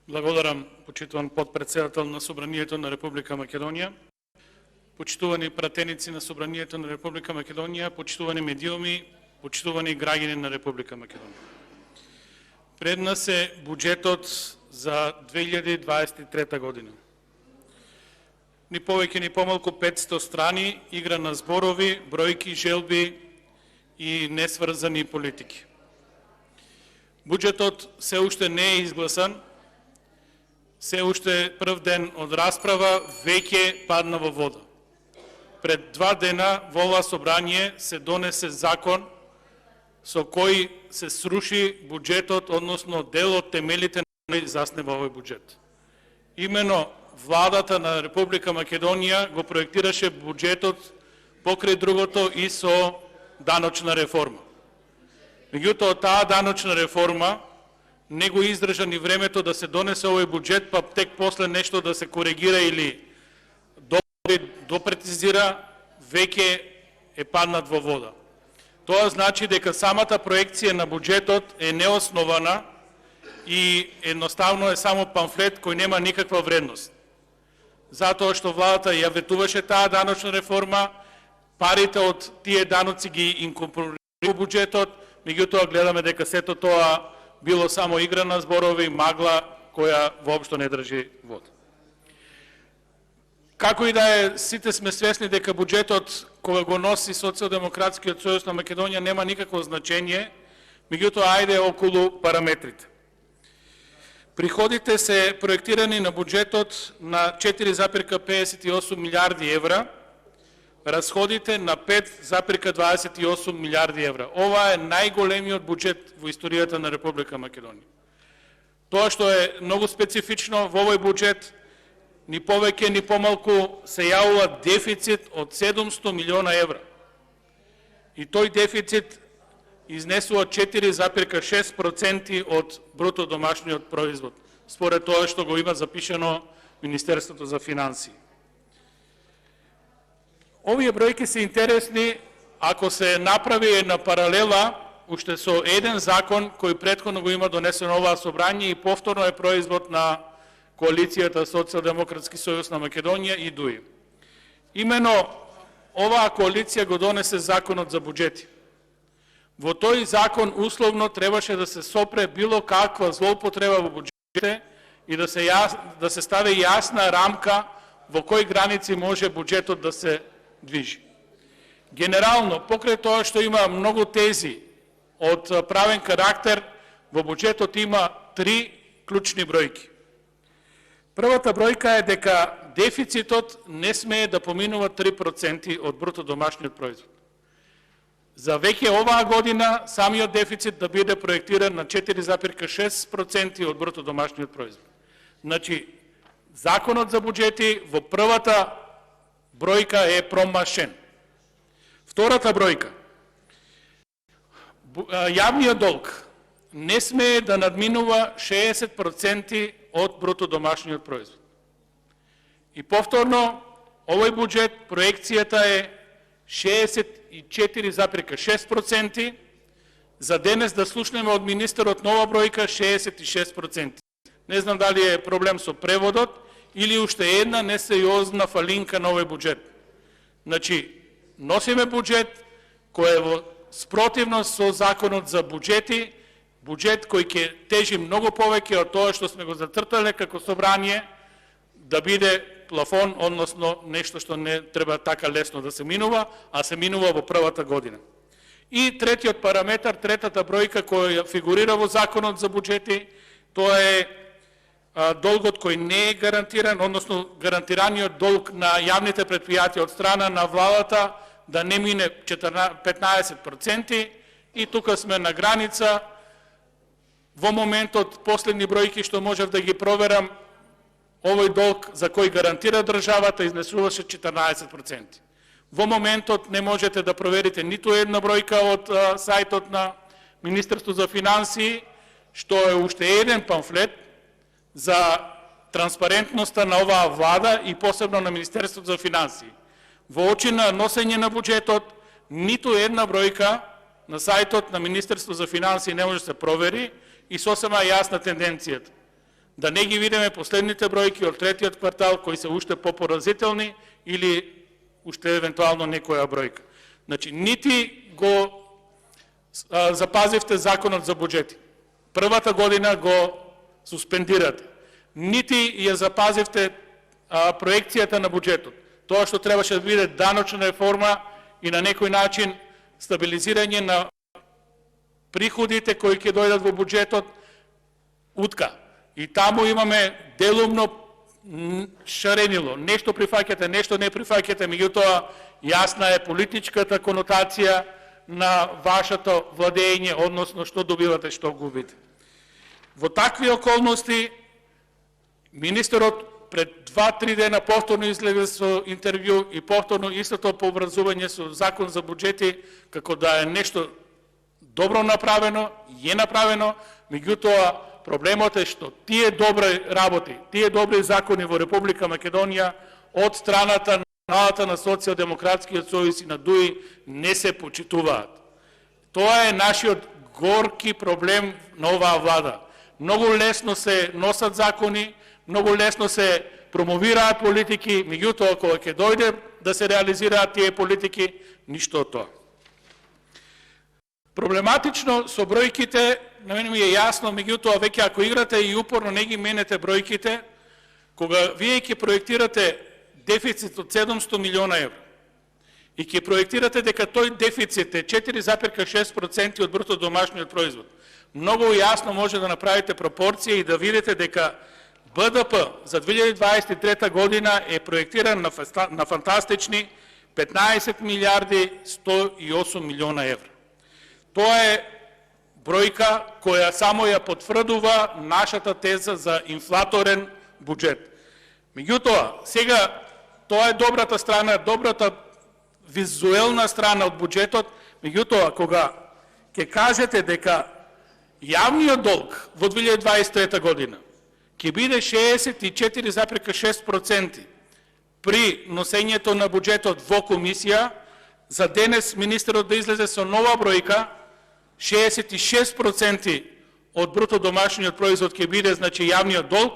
Благодарам, почитуван подпредседател на Собранието на Република Македонија, почитувани пратеници на Собранието на Република Македонија, почитувани медиуми, почитувани граѓани на Република Македонија. Пред нас е буџетот за 2023 година. Ни повеќе ни помалку 500 страни, игра на зборови, бројки, желби и несврзани политики. Буџетот се уште не е изгласан, се уште прв ден од расправа веќе падна во вода. Пред 2 дена во ова собрание се донесе закон со кој се сруши буџетот, односно дел од темелите на кој заснема овој буџет. Имено владата на Република Македонија го проектираше буџетот покрај другото и со даночна реформа. Меѓутоа, таа даночна реформа не го издржа ни времето да се донесе овој буџет, па тек после нешто да се коригира или допрецизира, веќе е паднат во вода. Тоа значи дека самата проекција на буџетот е неоснована и едноставно е само памфлет кој нема никаква вредност. Затоа што владата ја ветуваше таа даночна реформа, парите од тие даноци ги инкорпорира во буџетот, меѓутоа гледаме дека сето тоа било само игра на зборови, магла која воопшто не држи вода. Како и да е, сите сме свесни дека буџетот кога го носи Социјалдемократскиот сојуз на Македонија нема никакво значење, меѓутоа ајде околу параметрите. Приходите се проектирани на буџетот на 4,58 милиарди евра, расходите на 5,28 милиарди евра. Ова е најголемиот буџет во историјата на Република Македонија. Тоа што е многу специфично во овој буџет, ни повеќе ни помалку се јавува дефицит од 700 милиона евра. И тој дефицит изнесува 4,6% од бруто домашниот производ, според тоа што го има запишано Министерството за финансии. Овие бројки се интересни ако се направи една паралела уште со еден закон кој претходно го има донесено оваа собрание и повторно е производ на коалицијата Социјалдемократски сојуз на Македонија и ДУИ. Имено оваа коалиција го донесе законот за буџети. Во тој закон условно требаше да се сопре било каква злоупотреба во буџетите и да се стави јасна рамка во кои граници може буџетот да се движи. Генерално, покрај тоа што има многу тези од правен карактер, во буџетот има 3 клучни бројки. Првата бројка е дека дефицитот не смее да поминува 3% од бруто домашниот производ. За веќе оваа година самиот дефицит да биде проектиран на 4,6% од бруто домашниот производ. Значи, законот за буџети во првата бројка е промашен. Втората бројка. Јавниот долг не смее да надминува 60% од бруто домашниот производ. И повторно, овој буџет, проекцијата е 64,6%, за денес да слушнеме од министерот нова бројка 66%. Не знам дали е проблем со преводот или уште една несериозна фалинка на овој буџет. Значи, носиме буџет кој е во спротивност со законот за буџети, буџет кој ќе тежи многу повеќе од тоа што сме го зацртале како собрание, да биде плафон, односно нешто што не треба така лесно да се минува, а се минува во првата година. И третиот параметар, третата бројка која фигурира во законот за буџети, тоа е долгот кој не е гарантиран, односно гарантираниот долг на јавните предпријатија од страна на владата да не мине 15%, и тука сме на граница. Во моментот, последни бројки што можев да ги проверам, овој долг за кој гарантира државата изнесуваше 14%. Во моментот не можете да проверите ниту една бројка од сајтот на Министерство за финансии, што е уште еден памфлет за транспарентноста на оваа влада и посебно на Министерството за финансии. Во очи на носење на буџетот, ниту една бројка на сајтот на Министерство за финансии не може да се провери и сосема јасна тенденцијата. да не ги видиме последните бројки од третиот квартал, кои се уште попоразителни или уште евентуално некоја бројка. Значи, нити го запазивте законот за буџети. Првата година го суспендирате. Нити ја запазивте проекцијата на буџетот. Тоа што требаше да биде даночна реформа и на некој начин стабилизирање на приходите кои ќе дојдат во буџетот, утка. И таму имаме делумно шаренило. Нешто прифаќате, нешто не прифаќате, меѓутоа јасна е политичката конотација на вашето владење, односно што добивате, што губите. Во такви околности, министерот пред 2-3 дена повторно излезе со интервју и повторно истото пообразување со закон за буџети, како да е нешто добро направено, е направено, меѓутоа проблемот е што тие добри работи, тие добри закони во Република Македонија од страната на Социјалдемократскиот сојуз и на ДУИ не се почитуваат. Тоа е нашиот горки проблем на оваа влада. Многу лесно се носат закони, многу лесно се промовираат политики, меѓутоа кога ќе дојде да се реализираат тие политики, ништо од тоа. Проблематично со бројките, на мене ми е јасно, меѓутоа веќе ако играте и упорно не ги менете бројките, кога вие ќе проектирате дефицит од 700 милиона евра и ќе проектирате дека тој дефицит е 4,6% од бруто домашниот производ, многу јасно може да направите пропорција и да видите дека БДП за 2023 година е проектиран на фантастични 15 милиарди 108 милиона евра. Тоа е бројка која само ја потврдува нашата теза за инфлаторен буџет. Меѓутоа, сега тоа е добрата страна, добрата визуелна страна од буџетот, меѓутоа кога ќе кажете дека јавниот долг во 2023 година ќе биде 64,6% при носењето на буџетот во комисија, за денес министерот да излезе со нова бројка, 66% од бруто домашниот производ ќе биде, значи, јавниот долг,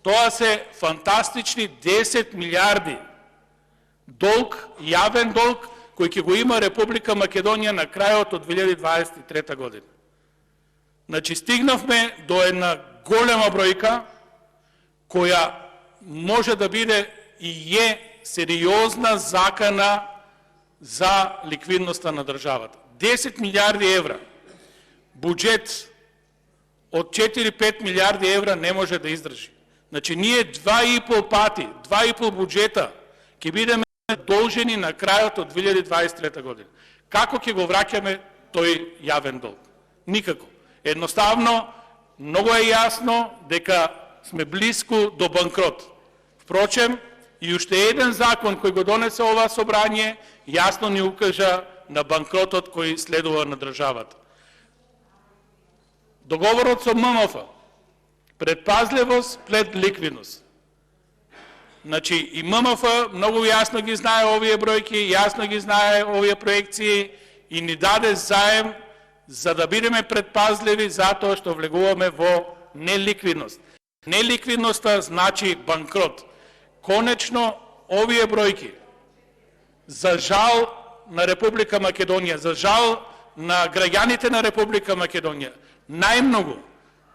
тоа се фантастични 10 милиарди долг, јавен долг, кој ќе го има Република Македонија на крајот од 2023 година. Значи, стигнавме до една голема бројка, која може да биде и е сериозна закана за ликвидноста на државата. 10 милиарди евра. Буџет од 4-5 милиарди евра не може да издржи. Значи, ние 2,5 пати, 2,5 буџета ќе бидеме должени на крајот од 2023 година. Како ќе го враќаме тој јавен долг? Никако. Едноставно, многу е јасно дека сме близко до банкрот. Впрочем, и уште еден закон кој го донесе ова собрание, јасно ни укажа на банкротот кој следува на државата. Договорот со ММФ, предпазливост пред ликвидност. Значи, и ММФ многу јасно ги знае овие бројки, јасно ги знае овие проекции и ни даде заем за да бидеме предпазливи затоа што влегуваме во неликвидност. Неликвидноста значи банкрот. Конечно, овие бројки, за жал на Република Македонија, за жал на граѓаните на Република Македонија, најмногу,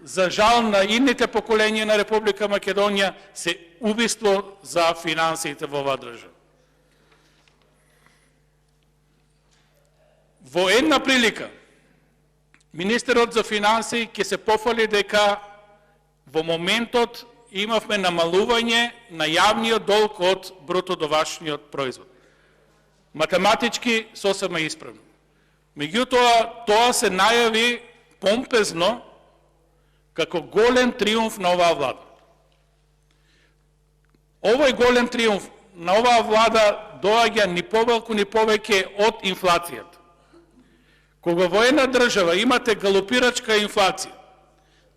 за жал на идните поколенија на Република Македонија, се убиство за финансиите во оваа држава. Во една прилика, министерот за финансии ќе се пофали дека во моментот имавме намалување на јавниот долг од бруто домашниот производ. Математички сосема исправно. Меѓутоа, тоа се најави помпезно како голем триумф на оваа влада. Овој голем триумф на оваа влада доаѓа ни повелку ни повеќе од инфлацијата. Кога во една држава имате галопирачка инфлација,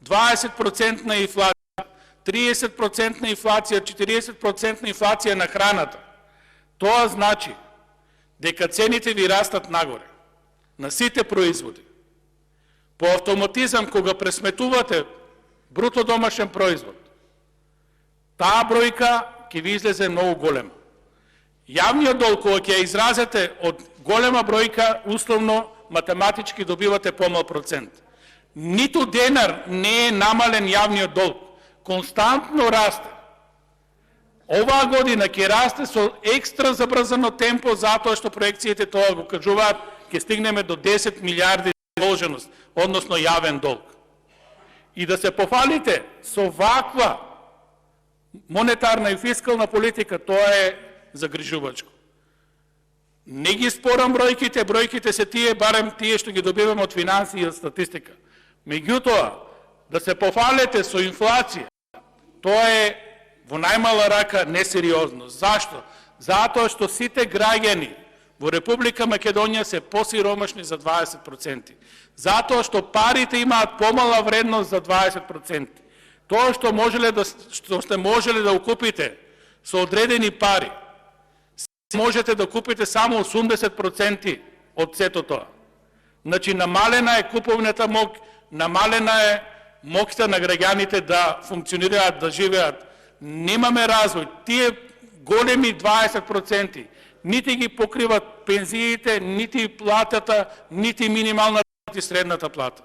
20% инфлација, 30% инфлација, 40% инфлација на храната, тоа значи дека цените ви растат нагоре, на сите производи. По автоматизам, кога пресметувате бруто домашен производ таа бројка ќе ви излезе многу голема. Јавниот долг, кога ќе изразете од голема бројка, условно, математички добивате помал процент. Ниту денар не е намален јавниот долг. Константно расте. Оваа година ќе расте со екстра забрзано темпо, затоа што проекциите тоа го кажуваат, ќе стигнеме до 10 милиарди долженост, односно јавен долг. И да се пофалите со ваква монетарна и фискална политика, тоа е загрижувачко. Не ги спорам бројките, бројките се тие, барем тие што ги добиваме од финансии и од статистика. Меѓутоа, да се пофалете со инфлација, тоа е во најмала рака несериозно. Зашто? Затоа што сите граѓани во Република Македонија се посиромашни за 20%. Затоа што парите имаат помала вредност за 20%. Тоа што сте можеле да укупите со одредени пари, можете да купите само 80% од сето тоа. Значи, намалена е куповната мок, намалена е моќта на граѓаните да функционираат, да живеат. Немаме развој. Тие големи 20% нити ги покриват пензиите, нити платата, нити минималната и средната плата.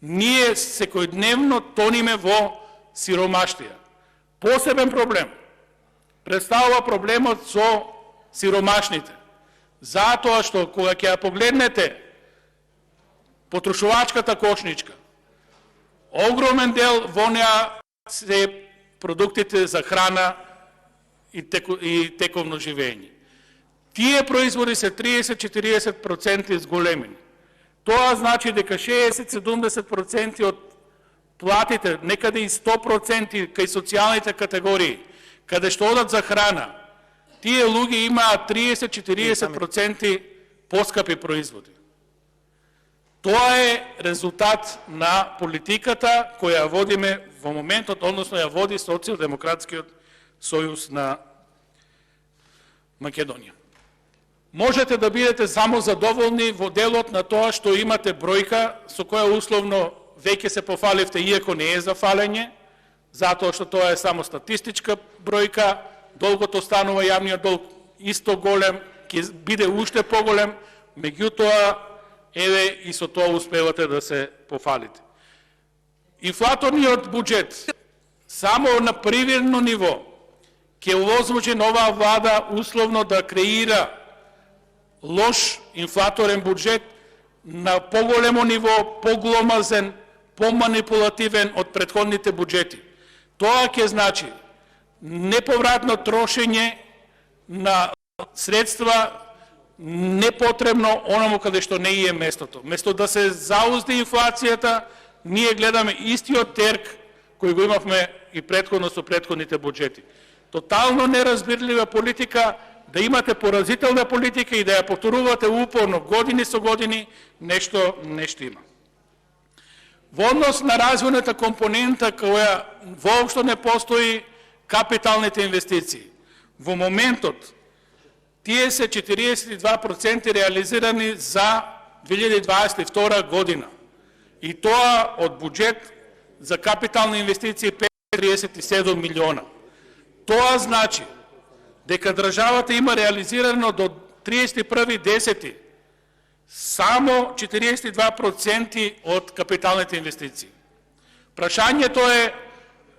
Ние секојдневно тониме во сиромаштија. Посебен проблем представува проблемот со сиромашните. Затоа што кога ќе ја погледнете потрошувачката кошничка, огромен дел во неа се продуктите за храна и тековно живење. Тие производи се 30-40% зголемени. Тоа значи дека 60-70% од платите, некаде и 100% кај социјалните категории, каде што одат за храна, тие луѓе имаат 30-40% поскапи производи. Тоа е резултат на политиката која водиме во моментот, односно ја води Социјалдемократскиот сојуз на Македонија. Можете да бидете само задоволни во делот на тоа што имате бројка со која условно веќе се пофаливте, иако не е за фалење, затоа што тоа е само статистичка бројка, долгото станува јавниот долг исто голем, ќе биде уште поголем, меѓутоа еве и со тоа успевате да се пофалите. Инфлаторниот буџет само на привидно ниво ќе овозможи нова влада условно да креира лош инфлаторен буџет на поголемо ниво, погломазен, поманипулативен од претходните буџети. Тоа ќе значи неповратно трошење на средства непотребно оному каде што не е местото. Место да се заузди инфлацијата, ние гледаме истиот терк кој го имавме и претходно со претходните буџети. Тотално неразбирлива политика, да имате поразителна политика и да ја повторувате упорно години со години, нешто има. Во однос на развојната компонента која воопшто не постои, капиталните инвестиции. Во моментот тие се 42% реализирани за 2022 година. И тоа од буџет за капитални инвестиции 537 милиона. Тоа значи дека државата има реализирано до 31.10. само 42% од капиталните инвестиции. Прашањето е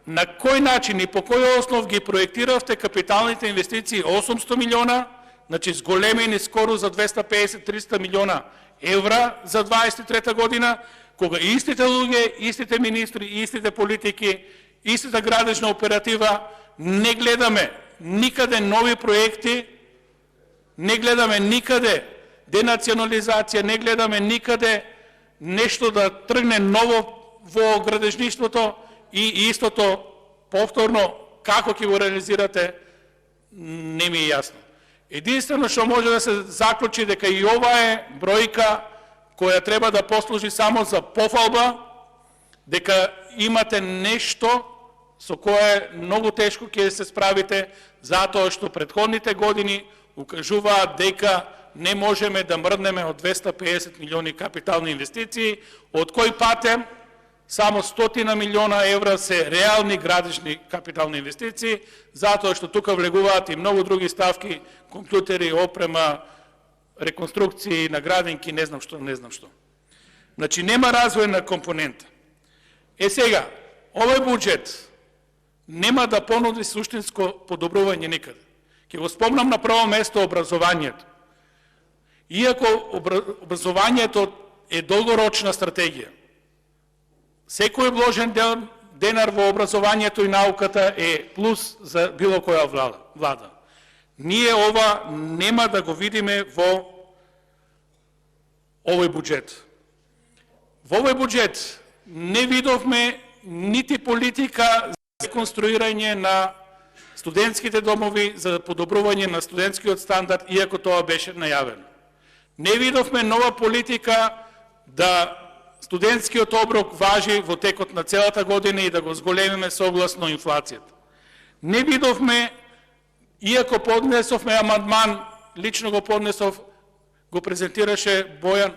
на кој начин и по кој основ ги проектиравте капиталните инвестиции 800 милиона, значи зголемени скоро за 250-300 милиона евра за 23 година, кога истите луѓе, истите министри, истите политики, истата градежна оператива, не гледаме никаде нови проекти, не гледаме никаде денационализација, не гледаме никаде нешто да тргне ново во градежништвото и истото повторно како ќе го реализирате, не ми е јасно. Единствено што може да се заклучи дека и ова е бројка која треба да послужи само за пофалба, дека имате нешто со кое многу тешко ќе се справите, затоа што претходните години укажуваат дека не можеме да мрднеме од 250 милиони капитални инвестиции, од кој патем Само 100 милиона евра се реални градични капитални инвестиции, затоа што тука влегуваат и многу други ставки, компјутери, опрема, реконструкции, наградинки, не знам што, не знам што. Значи, нема развојна компонента. Сега, овој буџет нема да понуди суштинско подобрување никаде. Ќе го спомнам на прво место образованието. Иако образованието е долгорочна стратегија, секој вложен денар во образованието и науката е плюс за било која влада. Ние ова нема да го видиме во овој буџет. Во овој буџет не видовме нити политика за конструирање на студентските домови, за подобрување на студентскиот стандард, иако тоа беше најавено. Не видовме нова политика да студентскиот оброк важи во текот на целата година и да го зголемиме согласно инфлацијата. Не видовме, иако поднесовме амандман, лично го поднесов, го презентираше Бојан,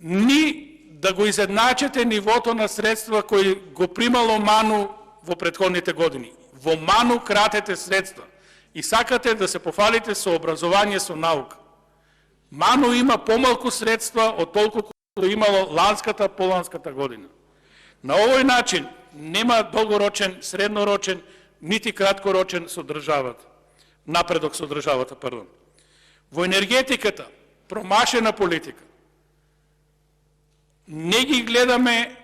ни да го изедначите нивото на средства кои го примало МАНУ во претходните години. Во МАНУ кратете средства и сакате да се пофалите со образование, со наука. МАНУ има помалку средства од толку колку имало ланската, поланската година. На овој начин нема долгорочен, среднорочен, нити краткорочен со државата. Напредок со државата, пардон. Во енергетиката, промашена политика. Не ги гледаме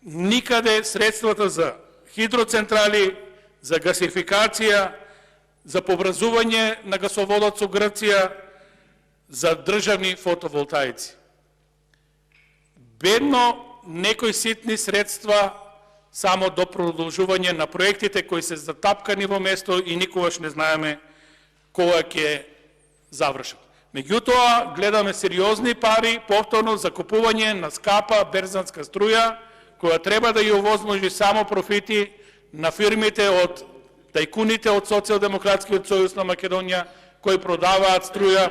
никаде средствата за хидроцентрали, за гасификација, за поврзување на гасоводот со Грција, за државни фотоволтаици. Бедно некои ситни средства само до продолжување на проектите кои се затапкани во место и никогаш не знаеме кога ќе завршат. Меѓутоа, гледаме сериозни пари повторно за купување на скапа берзанска струја, која треба да ја овозможи само профити на фирмите од тајкуните од Социјалдемократскиот сојуз на Македонија, кои продаваат струја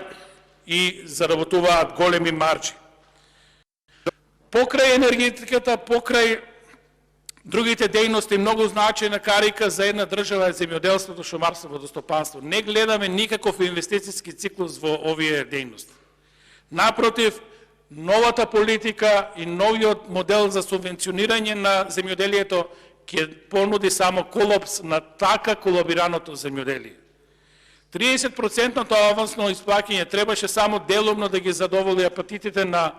и заработуваат големи маржи. Покрај енергетиката, покрај другите дејности, многу значајна карика за една држава е земјоделството, шумарство, водостопанство. Не гледаме никаков инвестициски циклус во овие дејности. Напротив, новата политика и новиот модел за субвенционирање на земјоделието ќе понуди само колапс на така колабираното земјоделие. 30% авансно исплаќање требаше само делумно да ги задоволи апатитите на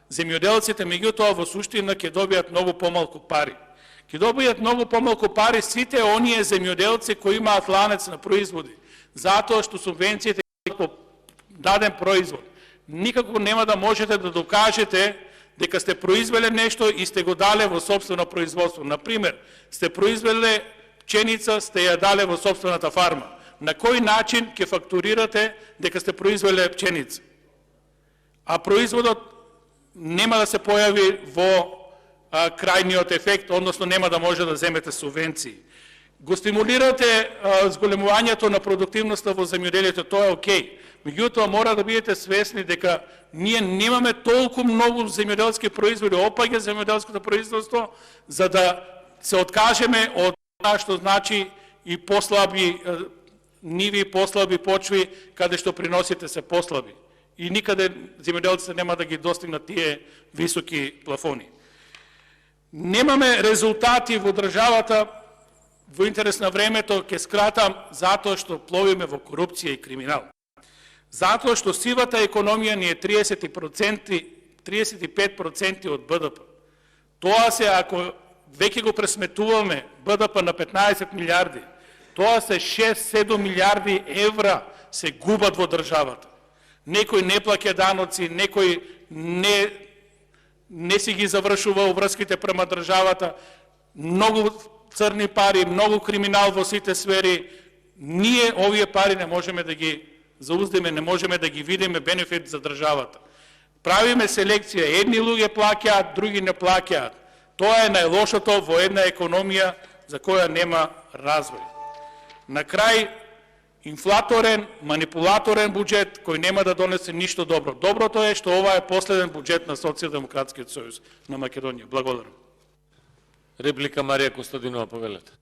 земјоделците, меѓутоа во суштина ќе добијат многу помалку пари. Ќе добијат многу помалку пари сите оние земјоделци кои имаат ланец на производи, затоа што субвенциите по даден производ. Никако нема да можете да докажете дека сте произвеле нешто и сте го дале во собствено производство. Например, сте произвеле пченица, сте ја дале во собствената фарма. На кој начин ќе фактурирате дека сте произвеле пченица? А производот нема да се појави во крајниот ефект, односно нема да може да земете субвенции. Го стимулирате зголемувањето на продуктивноста во земјоделието, тоа е окей. Меѓутоа мора да бидете свесни дека ние немаме толку многу земјоделски производи, опаѓа земјоделското производство, за да се откажеме од тоа што значи и послаби ниви, послаби почви, каде што приносите се послаби. И никаде земјоделците нема да ги достигнат тие високи плафони. Немаме резултати во државата, во интерес на времето, ќе скратам, затоа што пловиме во корупција и криминал. Затоа што сивата економија ни е 35% од БДП. Тоа се, ако веќе го пресметуваме БДП на 15 милиарди, тоа се 6-7 милиарди евра се губат во државата. Некој не плаќа даноци, некој не си ги завршува обврските према државата, многу црни пари, многу криминал во сите сфери. Ние овие пари не можеме да ги зауздиме, не можеме да ги видиме бенефит за државата. Правиме селекција, едни луѓе плаќаат, други не плаќаат. Тоа е најлошото во една економија за која нема развој. На крај, инфлаторен, манипулаторен буџет кој нема да донесе ништо добро. Доброто е што ова е последен буџет на Социјалдемократскиот сојуз на Македонија. Благодарам. Реплика Марија Костадинова, повелете.